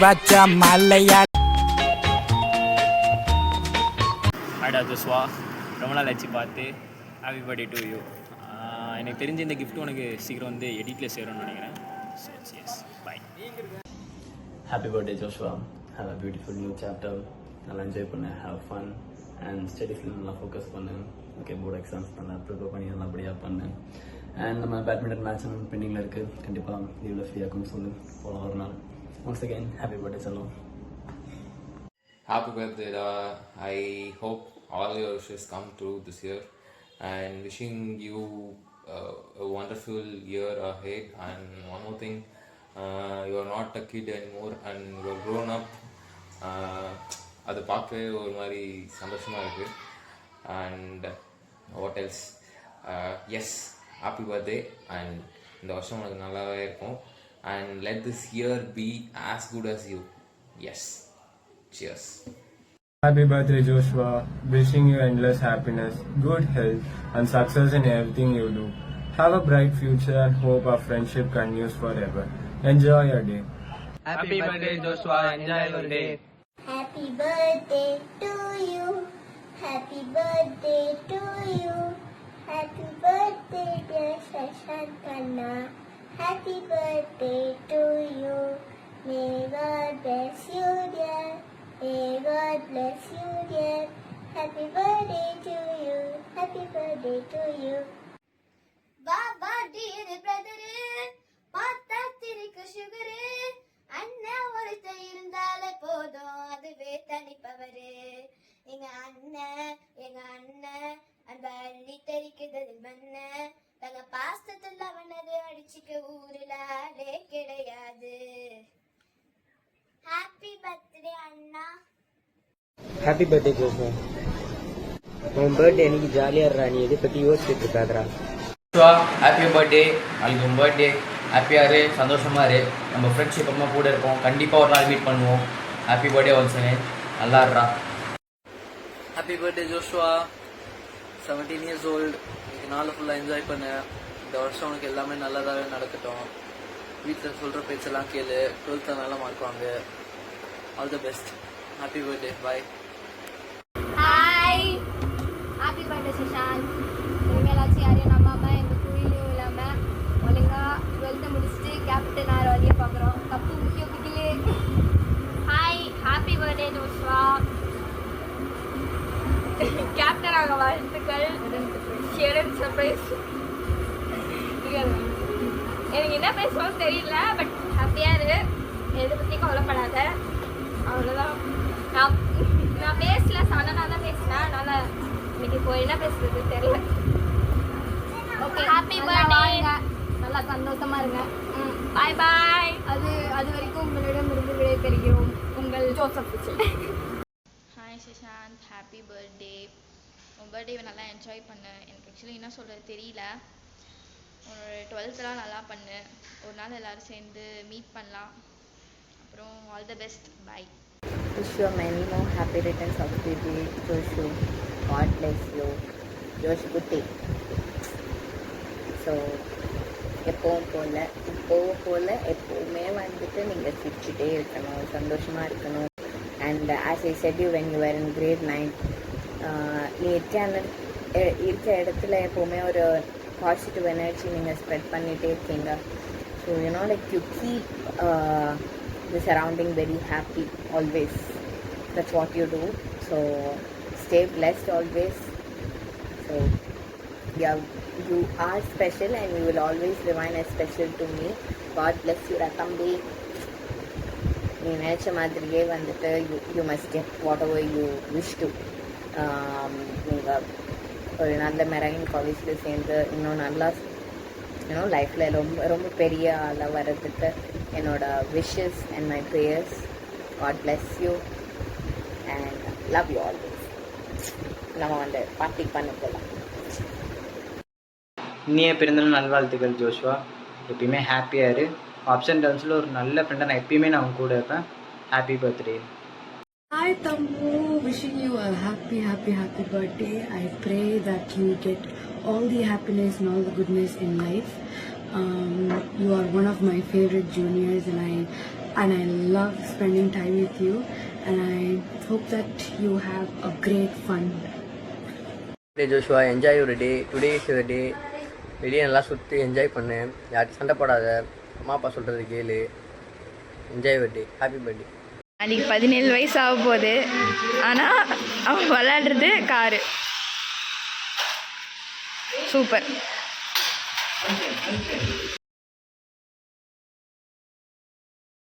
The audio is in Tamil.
வச்ச மல்லையா. ஹாய்டா ஜோஸ்வா, ரொம்ப நாள் ஆச்சு பார்த்து. Happy birthday to you. எனக்கு தெரிஞ்ச இந்த கிஃப்ட் உனக்கு சீக்கிரம் வந்து எடிட்டில் சேரும்னு நினைக்கிறேன். So yes boy. Happy birthday Joshua. Have a beautiful new chapter. நல்லா என்ஜாய் பண்ண, have fun and ஸ்டடீஸில் நல்லா ஃபோக்கஸ் பண்ணு. ஓகே, போர்டு எக்ஸாம்ஸ் நல்லா ப்ரிப்பேர் பண்ணி நல்லபடியாக பண்ணு. அண்ட் நம்ம பேட்மிண்டன் மேட்ச் பெண்டிங்கில் இருக்குது. கண்டிப்பாக லீவில் ஃப்ரீயாகும்னு சொல்லு போகலாம் ஒரு நாள். ஒன்ஸ் அகெயின் ஹாப்பி பர்த்டே சொல்லுவோம். Happy birthday, Da. I hope all your wishes come true this year and wishing you a wonderful year ahead. And one more thing, you are not a kid anymore and you are grown up. அது பார்க்கவே ஒரு மாதிரி சந்தோஷமாக இருக்குது. And what else, yes happy birthday. And இந்த வருஷம் உனக்கு நல்லாவே இருக்கும். And let this year be as good as you. Yes, cheers. Happy birthday Joshua, wishing you endless happiness, good health and success in everything you do. Have a bright future and hope our friendship continues forever. Enjoy your day. Happy birthday Joshua, enjoy your day. Happy birthday to you. Happy birthday to you. Happy birthday dear Shashankanna. Happy birthday to you. May God bless you dear. May God bless you dear. Happy birthday to you. Happy birthday to you. Baba dear brother, paatha thirukku sugar. அண்ணன் ஒருத்த இருந்தாலே போதும், அதுவே தனிப்பவரு. எங்க அண்ணன் அந்த அள்ளி தெரிக்குது மண்ண. தங்க பாசத்துல அவனது அடிச்சுக்க ஊருல ஆளே கிடையாது. ஹாப்பி பர்த்டே அண்ணா. Happy birthday Joshua. உன் பர்த்டே அன்னைக்கு ஜாலியாக இருறா, நீ எதை பற்றி யோசிச்சுட்டு இருக்காதரா. ஹாப்பி பர்த்டே, நாளைக்கு உன் பர்த்டே. ஹாப்பியாக இரு, சந்தோஷமாக இரு. நம்ம ஃப்ரெண்ட்ஷிப் அம்மா கூட இருப்போம். கண்டிப்பாக ஒரு நாள் மீட் பண்ணுவோம். Happy birthday once again. நல்லா இருடா. Happy birthday Joshua. 17 years old. இன்னைக்கு நாள் ஃபுல்லாக என்ஜாய் பண்ண. இந்த வருஷம் உனக்கு எல்லாமே நல்லதாகவே நடக்கட்டும். வீட்டில் சொல்கிற பேச்செல்லாம் கேளு. 12th நல்லா மார்க் வாங்க. All the best. Happy birthday. Bye. Hi, happy birthday Sushant. இனிமேலாச்சும் யாரையும் நம்பாமல் எங்கள் குயிலையும் இல்லாமல் ஒழுங்கா 12th முடிச்சுட்டு கேப்டன் ஆகிற வழியை பார்க்குறோம். தப்பு முக்கியம் பிடிக்கலே. Hi, happy birthday Joshua. Captain ஆக வாழ்த்துக்கள். Sharon surprise. எனக்கு என்ன பேசணும்னு தெரியல, பட் ஹாப்பியாக இரு. எதை பற்றி கவலைப்படாத. அவ்வளோதான். நான் பேசல, சடனாக தான் பேசினேன். அதனால் இன்னைக்கு இப்போ என்ன பேசுறது தெரியல. Okay, happy birthday. நல்லா சந்தோஷமா இருங்க. பாய் பாய். அது வரைக்கும் உங்களிடமிருந்து விடை பெறுகிறோம். உங்கள் Joseph. Hi Sushant, happy birthday. உன் பர்த்டேவை நல்லா என்ஜாய் பண்ணு. எனக்கு ஆக்சுவலி என்ன சொல்கிறது தெரியல. உன்னோட 12th நல்லா பண்ணு. ஒரு நாள் எல்லோரும் சேர்ந்து மீட் பண்ணலாம். அப்புறம் all the best. Bye. Wish you many more happy returns of the day, Joshu. God bless you. Josh, good day. So, எப்பவும் போல் எப்போவுமே வந்துட்டு நீங்கள் சிரிச்சுட்டே இருக்கணும், சந்தோஷமாக இருக்கணும். And as I set you when you are in grade 9, நீ இருக்க இடத்துல எப்போவுமே ஒரு பாசிட்டிவ் எனர்ஜி நீங்கள் ஸ்ப்ரெட் பண்ணிகிட்டே இருக்கீங்க. So you know like you keep the surrounding very happy always. That's what you do. So stay blessed always. So you are special and you will always remain as special to me. God bless you Ratambi. நீ நினச்ச மாதிரியே வந்துட்டு you must get whatever you wish to. நீங்கள் ஒரு நல்ல மெரைன் காலேஜில் சேர்ந்து இன்னும் நல்லா லைஃப்பில் ரொம்ப பெரிய ஆளாக வர்றதுக்கு என்னோட wishes and my prayers. God bless you and love you always. நம்ம வந்து பார்ட்டி பண்ண போகலாம். இனிய பிறந்தநாள் நல்வாழ்த்துக்கள் ஜோஷுவா. எப்பயுமே ஹாப்பியாக இரு. அப்ஸ் அண்ட் டவுன்ஸில் ஒரு நல்ல ஃப்ரெண்டாக நான் எப்பயுமே நான் உங்க கூட இருப்பேன். Happy birthday. Hi Tammu, wishing you a happy birthday. I pray that you get all the happiness and all the goodness in life. You are one of my favorite juniors and and I love spending time with you, and I hope that you have a great fun. Day Joshua, enjoy your day. Today is your day. வெளியே நல்லா சுற்றி என்ஜாய் பண்ணு. யார்கிட்ட சண்டை போடாத. அம்மா அப்பா சொல்கிறது கேளு. Enjoy your day. Happy birthday. நாளைக்கு 17 வயசு ஆக போகுது. ஆனால் அவன் விளையாடுறது காரு. சூப்பர்.